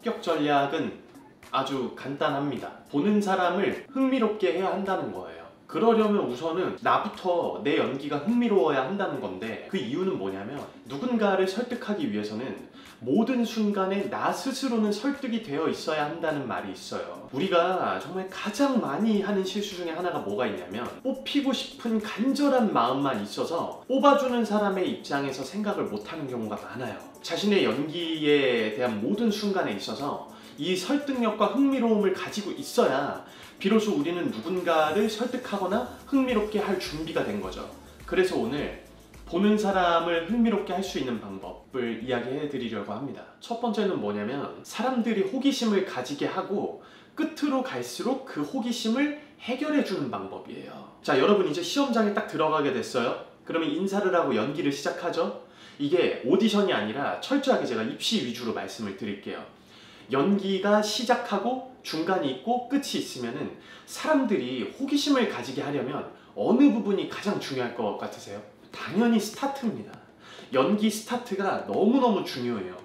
합격 전략은 아주 간단합니다. 보는 사람을 흥미롭게 해야 한다는 거예요. 그러려면 우선은 나부터 내 연기가 흥미로워야 한다는 건데, 그 이유는 뭐냐면 누군가를 설득하기 위해서는 모든 순간에 나 스스로는 설득이 되어 있어야 한다는 말이 있어요. 우리가 정말 가장 많이 하는 실수 중에 하나가 뭐가 있냐면, 뽑히고 싶은 간절한 마음만 있어서 뽑아주는 사람의 입장에서 생각을 못하는 경우가 많아요. 자신의 연기에 대한 모든 순간에 있어서 이 설득력과 흥미로움을 가지고 있어야 비로소 우리는 누군가를 설득하거나 흥미롭게 할 준비가 된 거죠. 그래서 오늘 보는 사람을 흥미롭게 할 수 있는 방법을 이야기해 드리려고 합니다. 첫 번째는 뭐냐면, 사람들이 호기심을 가지게 하고 끝으로 갈수록 그 호기심을 해결해 주는 방법이에요. 자, 여러분 이제 시험장에 딱 들어가게 됐어요. 그러면 인사를 하고 연기를 시작하죠. 이게 오디션이 아니라 철저하게 제가 입시 위주로 말씀을 드릴게요. 연기가 시작하고 중간이 있고 끝이 있으면은 사람들이 호기심을 가지게 하려면 어느 부분이 가장 중요할 것 같으세요? 당연히 스타트입니다. 연기 스타트가 너무너무 중요해요.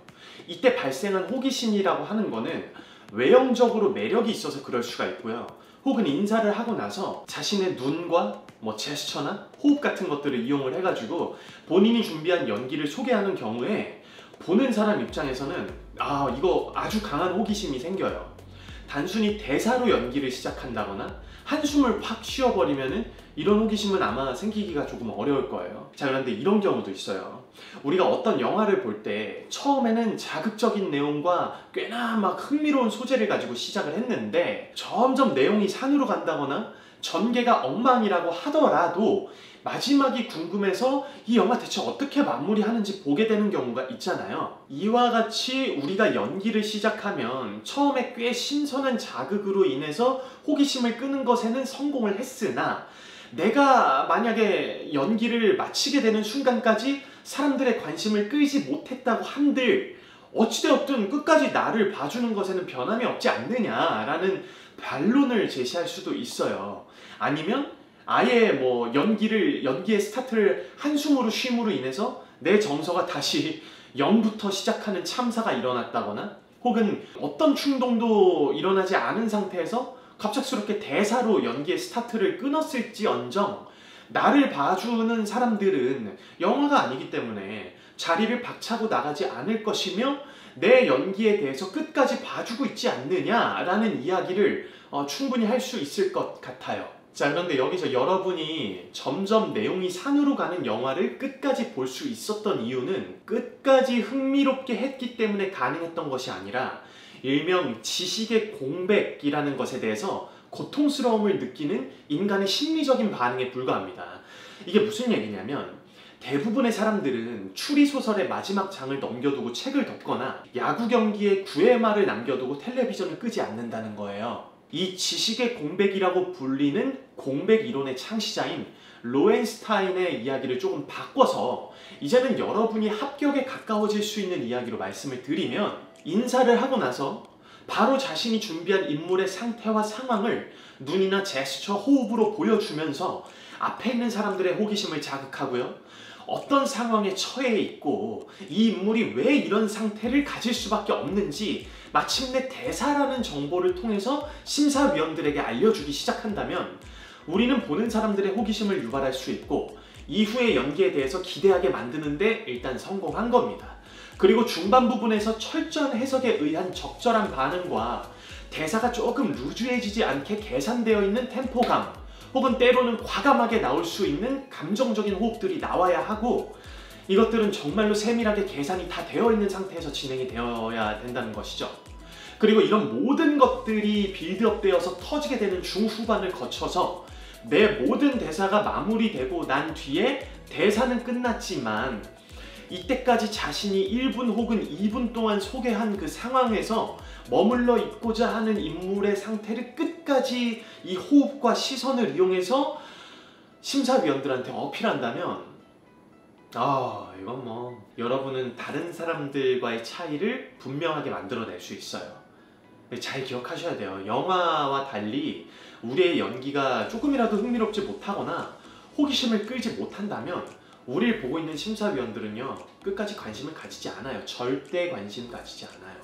이때 발생한 호기심이라고 하는 거는 외형적으로 매력이 있어서 그럴 수가 있고요. 혹은 인사를 하고 나서 자신의 눈과 제스처나 호흡 같은 것들을 이용을 해가지고 본인이 준비한 연기를 소개하는 경우에 보는 사람 입장에서는 이거 아주 강한 호기심이 생겨요. 단순히 대사로 연기를 시작한다거나 한숨을 팍 쉬어버리면은 이런 호기심은 아마 생기기가 조금 어려울 거예요. 자, 그런데 이런 경우도 있어요. 우리가 어떤 영화를 볼 때 처음에는 자극적인 내용과 꽤나 막 흥미로운 소재를 가지고 시작을 했는데 점점 내용이 산으로 간다거나 전개가 엉망이라고 하더라도 마지막이 궁금해서 이 영화 대체 어떻게 마무리하는지 보게 되는 경우가 있잖아요. 이와 같이 우리가 연기를 시작하면 처음에 꽤 신선한 자극으로 인해서 호기심을 끄는 것에는 성공을 했으나, 내가 만약에 연기를 마치게 되는 순간까지 사람들의 관심을 끌지 못했다고 한들 어찌되었든 끝까지 나를 봐주는 것에는 변함이 없지 않느냐라는 반론을 제시할 수도 있어요. 아니면 아예 연기의 스타트를 한숨으로 쉼으로 인해서 내 정서가 다시 0부터 시작하는 참사가 일어났다거나, 혹은 어떤 충동도 일어나지 않은 상태에서 갑작스럽게 대사로 연기의 스타트를 끊었을지언정 나를 봐주는 사람들은 영화가 아니기 때문에 자리를 박차고 나가지 않을 것이며 내 연기에 대해서 끝까지 봐주고 있지 않느냐라는 이야기를 충분히 할 수 있을 것 같아요. 자, 그런데 여기서 여러분이 점점 내용이 산으로 가는 영화를 끝까지 볼 수 있었던 이유는 끝까지 흥미롭게 했기 때문에 가능했던 것이 아니라 일명 지식의 공백이라는 것에 대해서 고통스러움을 느끼는 인간의 심리적인 반응에 불과합니다. 이게 무슨 얘기냐면, 대부분의 사람들은 추리소설의 마지막 장을 넘겨두고 책을 덮거나 야구 경기에 9회 말을 남겨두고 텔레비전을 끄지 않는다는 거예요. 이 지식의 공백이라고 불리는 공백 이론의 창시자인 로엔스타인의 이야기를 조금 바꿔서 이제는 여러분이 합격에 가까워질 수 있는 이야기로 말씀을 드리면, 인사를 하고 나서 바로 자신이 준비한 인물의 상태와 상황을 눈이나 제스처, 호흡으로 보여주면서 앞에 있는 사람들의 호기심을 자극하고요. 어떤 상황에 처해 있고 이 인물이 왜 이런 상태를 가질 수밖에 없는지 마침내 대사라는 정보를 통해서 심사위원들에게 알려주기 시작한다면 우리는 보는 사람들의 호기심을 유발할 수 있고 이후의 연기에 대해서 기대하게 만드는데 일단 성공한 겁니다. 그리고 중반 부분에서 철저한 해석에 의한 적절한 반응과 대사가 조금 루즈해지지 않게 계산되어 있는 템포감, 혹은 때로는 과감하게 나올 수 있는 감정적인 호흡들이 나와야 하고, 이것들은 정말로 세밀하게 계산이 다 되어 있는 상태에서 진행이 되어야 된다는 것이죠. 그리고 이런 모든 것들이 빌드업되어서 터지게 되는 중후반을 거쳐서 내 모든 대사가 마무리되고 난 뒤에 대사는 끝났지만 이때까지 자신이 1분 혹은 2분 동안 소개한 그 상황에서 머물러 있고자 하는 인물의 상태를 끝까지 이 호흡과 시선을 이용해서 심사위원들한테 어필한다면 이건 여러분은 다른 사람들과의 차이를 분명하게 만들어낼 수 있어요. 잘 기억하셔야 돼요. 영화와 달리 우리의 연기가 조금이라도 흥미롭지 못하거나 호기심을 끌지 못한다면 우리를 보고 있는 심사위원들은요 끝까지 관심을 가지지 않아요. 절대 관심 가지지 않아요.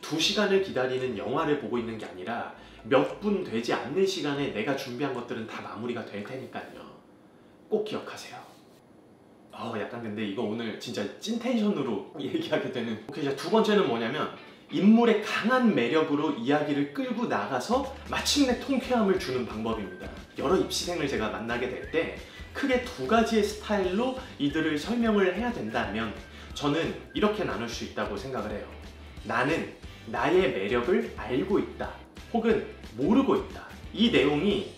2시간을 기다리는 영화를 보고 있는 게 아니라 몇 분 되지 않는 시간에 내가 준비한 것들은 다 마무리가 될 테니까요. 꼭 기억하세요. 약간 근데 이거 오늘 진짜 찐텐션으로 얘기하게 되는. 오케이, 자, 두 번째는 뭐냐면 인물의 강한 매력으로 이야기를 끌고 나가서 마침내 통쾌함을 주는 방법입니다. 여러 입시생을 제가 만나게 될 때 크게 2가지의 스타일로 이들을 설명을 해야 된다면 저는 이렇게 나눌 수 있다고 생각을 해요. 나는 나의 매력을 알고 있다, 혹은 모르고 있다. 이 내용이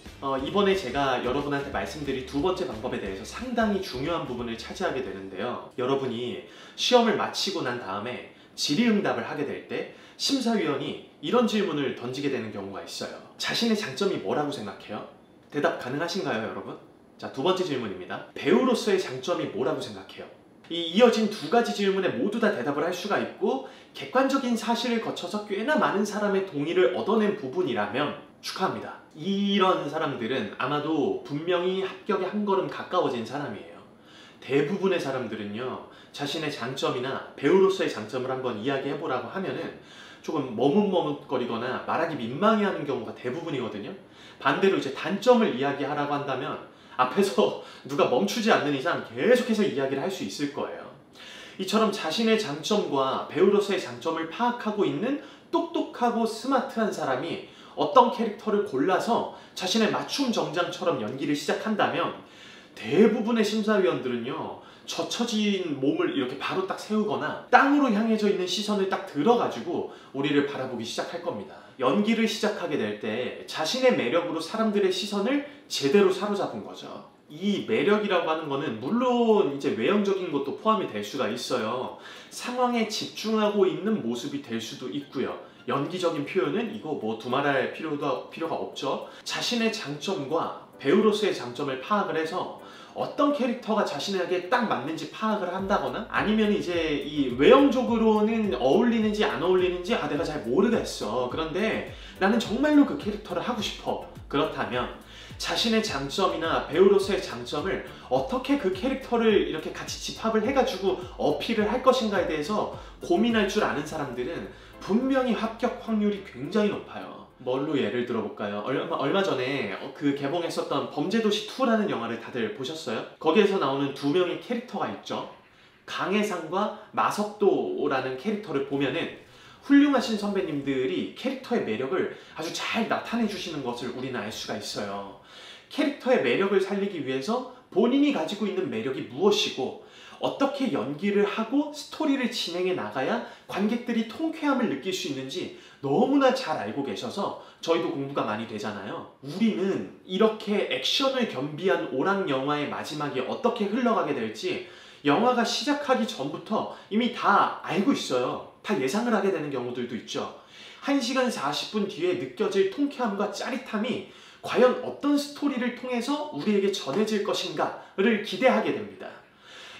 이번에 제가 여러분한테 말씀드릴 2번째 방법에 대해서 상당히 중요한 부분을 차지하게 되는데요. 여러분이 시험을 마치고 난 다음에 질의응답을 하게 될 때 심사위원이 이런 질문을 던지게 되는 경우가 있어요. 자신의 장점이 뭐라고 생각해요? 대답 가능하신가요, 여러분? 자, 2번째 질문입니다. 배우로서의 장점이 뭐라고 생각해요? 이 이어진 2가지 질문에 모두 다 대답을 할 수가 있고 객관적인 사실을 거쳐서 꽤나 많은 사람의 동의를 얻어낸 부분이라면 축하합니다. 이런 사람들은 아마도 분명히 합격에 한 걸음 가까워진 사람이에요. 대부분의 사람들은요, 자신의 장점이나 배우로서의 장점을 한번 이야기해보라고 하면은 조금 머뭇머뭇거리거나 말하기 민망해하는 경우가 대부분이거든요. 반대로 이제 단점을 이야기하라고 한다면 앞에서 누가 멈추지 않는 이상 계속해서 이야기를 할 수 있을 거예요. 이처럼 자신의 장점과 배우로서의 장점을 파악하고 있는 똑똑하고 스마트한 사람이 어떤 캐릭터를 골라서 자신의 맞춤 정장처럼 연기를 시작한다면 대부분의 심사위원들은요, 젖혀진 몸을 이렇게 바로 딱 세우거나 땅으로 향해져 있는 시선을 딱 들어가지고 우리를 바라보기 시작할 겁니다. 연기를 시작하게 될 때 자신의 매력으로 사람들의 시선을 제대로 사로잡은 거죠. 이 매력이라고 하는 거는 물론 이제 외형적인 것도 포함이 될 수가 있어요. 상황에 집중하고 있는 모습이 될 수도 있고요. 연기적인 표현은 이거 뭐 두말할 필요가 없죠. 자신의 장점과 배우로서의 장점을 파악을 해서 어떤 캐릭터가 자신에게 딱 맞는지 파악을 한다거나, 아니면 이제 이 외형적으로는 어울리는지 안 어울리는지 내가 잘 모르겠어, 그런데 나는 정말로 그 캐릭터를 하고 싶어. 그렇다면 자신의 장점이나 배우로서의 장점을 어떻게 그 캐릭터를 이렇게 같이 집합을 해가지고 어필을 할 것인가에 대해서 고민할 줄 아는 사람들은 분명히 합격 확률이 굉장히 높아요. 뭘로 예를 들어볼까요? 얼마 전에 그 개봉했었던 범죄도시2라는 영화를 다들 보셨어요? 거기에서 나오는 2명의 캐릭터가 있죠. 강해상과 마석도라는 캐릭터를 보면은 훌륭하신 선배님들이 캐릭터의 매력을 아주 잘 나타내 주시는 것을 우리는 알 수가 있어요. 캐릭터의 매력을 살리기 위해서 본인이 가지고 있는 매력이 무엇이고 어떻게 연기를 하고 스토리를 진행해 나가야 관객들이 통쾌함을 느낄 수 있는지 너무나 잘 알고 계셔서 저희도 공부가 많이 되잖아요. 우리는 이렇게 액션을 겸비한 오락 영화의 마지막이 어떻게 흘러가게 될지 영화가 시작하기 전부터 이미 다 알고 있어요. 다 예상을 하게 되는 경우들도 있죠. 1시간 40분 뒤에 느껴질 통쾌함과 짜릿함이 과연 어떤 스토리를 통해서 우리에게 전해질 것인가를 기대하게 됩니다.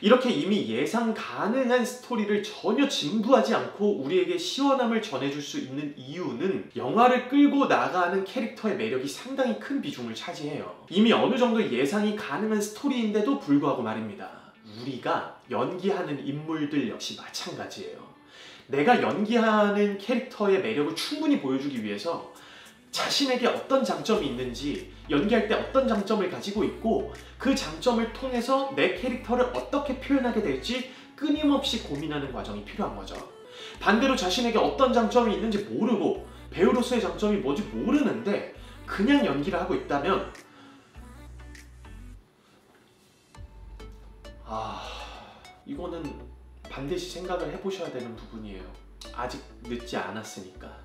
이렇게 이미 예상 가능한 스토리를 전혀 진부하지 않고 우리에게 시원함을 전해줄 수 있는 이유는 영화를 끌고 나가는 캐릭터의 매력이 상당히 큰 비중을 차지해요. 이미 어느 정도 예상이 가능한 스토리인데도 불구하고 말입니다. 우리가 연기하는 인물들 역시 마찬가지예요. 내가 연기하는 캐릭터의 매력을 충분히 보여주기 위해서 자신에게 어떤 장점이 있는지, 연기할 때 어떤 장점을 가지고 있고 그 장점을 통해서 내 캐릭터를 어떻게 표현하게 될지 끊임없이 고민하는 과정이 필요한 거죠. 반대로 자신에게 어떤 장점이 있는지 모르고 배우로서의 장점이 뭔지 모르는데 그냥 연기를 하고 있다면 이거는 반드시 생각을 해보셔야 되는 부분이에요. 아직 늦지 않았으니까.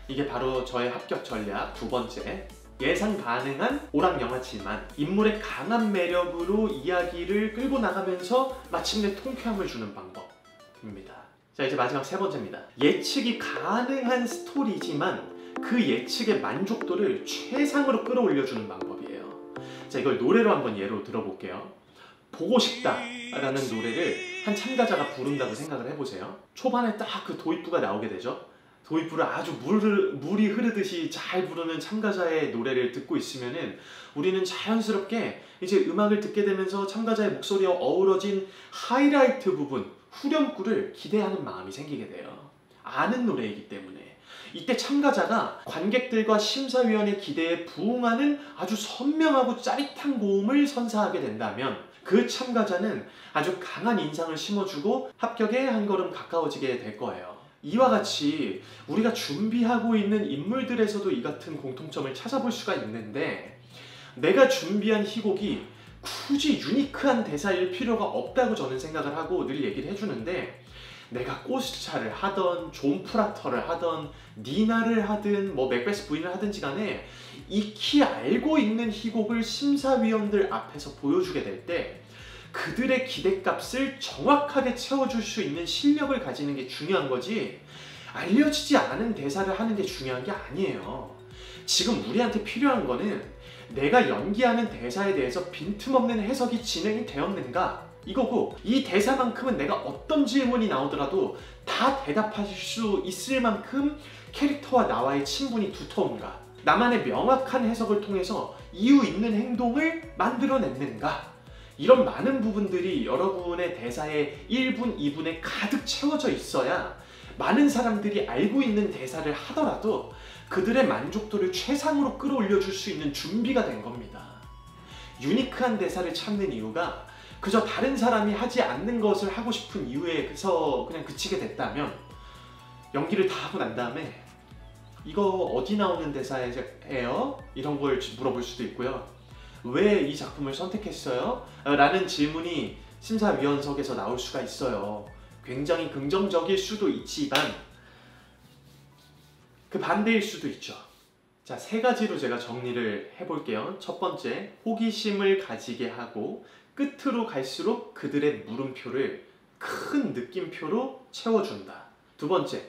이게 바로 저의 합격 전략 2번째, 예상 가능한 오락 영화지만 인물의 강한 매력으로 이야기를 끌고 나가면서 마침내 통쾌함을 주는 방법입니다. 자, 이제 마지막 3번째입니다. 예측이 가능한 스토리지만 그 예측의 만족도를 최상으로 끌어올려주는 방법이에요. 자, 이걸 노래로 한번 예로 들어볼게요. 보고 싶다 라는 노래를 한 참가자가 부른다고 생각을 해보세요. 초반에 딱 그 도입부가 나오게 되죠. 도입부를 아주 물이 흐르듯이 잘 부르는 참가자의 노래를 듣고 있으면은 우리는 자연스럽게 이제 음악을 듣게 되면서 참가자의 목소리와 어우러진 하이라이트 부분, 후렴구를 기대하는 마음이 생기게 돼요. 아는 노래이기 때문에 이때 참가자가 관객들과 심사위원의 기대에 부응하는 아주 선명하고 짜릿한 고음을 선사하게 된다면 그 참가자는 아주 강한 인상을 심어주고 합격에 한 걸음 가까워지게 될 거예요. 이와 같이 우리가 준비하고 있는 인물들에서도 이 같은 공통점을 찾아볼 수가 있는데, 내가 준비한 희곡이 굳이 유니크한 대사일 필요가 없다고 저는 생각을 하고 늘 얘기를 해주는데, 내가 꼬스차를 하던 존 프락터를 하던 니나를 하든 뭐 맥베스 부인을 하든지 간에 익히 알고 있는 희곡을 심사위원들 앞에서 보여주게 될 때 그들의 기대값을 정확하게 채워줄 수 있는 실력을 가지는 게 중요한 거지, 알려지지 않은 대사를 하는 게 중요한 게 아니에요. 지금 우리한테 필요한 거는 내가 연기하는 대사에 대해서 빈틈없는 해석이 진행이 되었는가 이거고, 이 대사만큼은 내가 어떤 질문이 나오더라도 다 대답하실 수 있을 만큼 캐릭터와 나와의 친분이 두터운가, 나만의 명확한 해석을 통해서 이유 있는 행동을 만들어냈는가, 이런 많은 부분들이 여러분의 대사의 1분, 2분에 가득 채워져 있어야 많은 사람들이 알고 있는 대사를 하더라도 그들의 만족도를 최상으로 끌어올려줄 수 있는 준비가 된 겁니다. 유니크한 대사를 찾는 이유가 그저 다른 사람이 하지 않는 것을 하고 싶은 이유에서 그냥 그치게 됐다면, 연기를 다 하고 난 다음에 이거 어디 나오는 대사예요? 이런 걸 물어볼 수도 있고요. 왜 이 작품을 선택했어요? 라는 질문이 심사위원석에서 나올 수가 있어요. 굉장히 긍정적일 수도 있지만 그 반대일 수도 있죠. 자, 3가지로 제가 정리를 해볼게요. 첫 번째, 호기심을 가지게 하고 끝으로 갈수록 그들의 물음표를 큰 느낌표로 채워준다. 두 번째,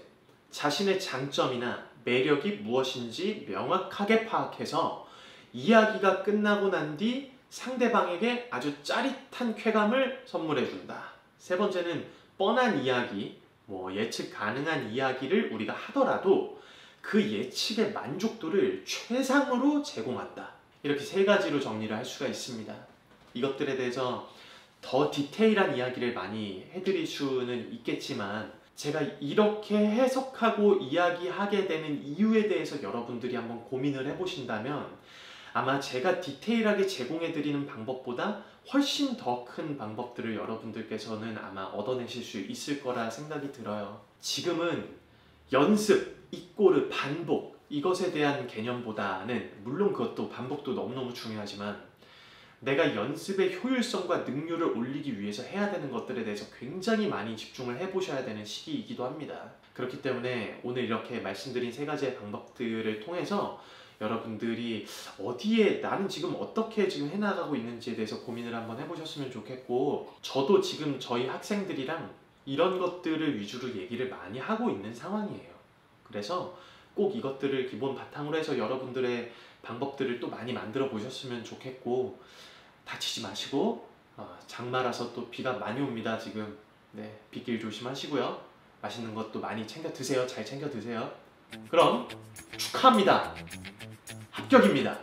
자신의 장점이나 매력이 무엇인지 명확하게 파악해서 이야기가 끝나고 난 뒤 상대방에게 아주 짜릿한 쾌감을 선물해준다. 세 번째는 뻔한 이야기, 예측 가능한 이야기를 우리가 하더라도 그 예측의 만족도를 최상으로 제공한다. 이렇게 3가지로 정리를 할 수가 있습니다. 이것들에 대해서 더 디테일한 이야기를 많이 해드릴 수는 있겠지만, 제가 이렇게 해석하고 이야기하게 되는 이유에 대해서 여러분들이 한번 고민을 해보신다면 아마 제가 디테일하게 제공해드리는 방법보다 훨씬 더 큰 방법들을 여러분들께서는 아마 얻어내실 수 있을 거라 생각이 들어요. 지금은 연습, 이꼬르, 반복, 이것에 대한 개념보다는, 물론 그것도 반복도 너무너무 중요하지만 내가 연습의 효율성과 능률을 올리기 위해서 해야 되는 것들에 대해서 굉장히 많이 집중을 해보셔야 되는 시기이기도 합니다. 그렇기 때문에 오늘 이렇게 말씀드린 3가지의 방법들을 통해서 여러분들이 어디에, 나는 지금 어떻게 지금 해나가고 있는지에 대해서 고민을 한번 해보셨으면 좋겠고, 저도 지금 저희 학생들이랑 이런 것들을 위주로 얘기를 많이 하고 있는 상황이에요. 그래서 꼭 이것들을 기본 바탕으로 해서 여러분들의 방법들을 또 많이 만들어 보셨으면 좋겠고, 다치지 마시고, 장마라서 또 비가 많이 옵니다 지금. 네, 빗길 조심하시고요. 맛있는 것도 많이 챙겨 드세요. 잘 챙겨 드세요. 그럼 축하합니다. 합격입니다.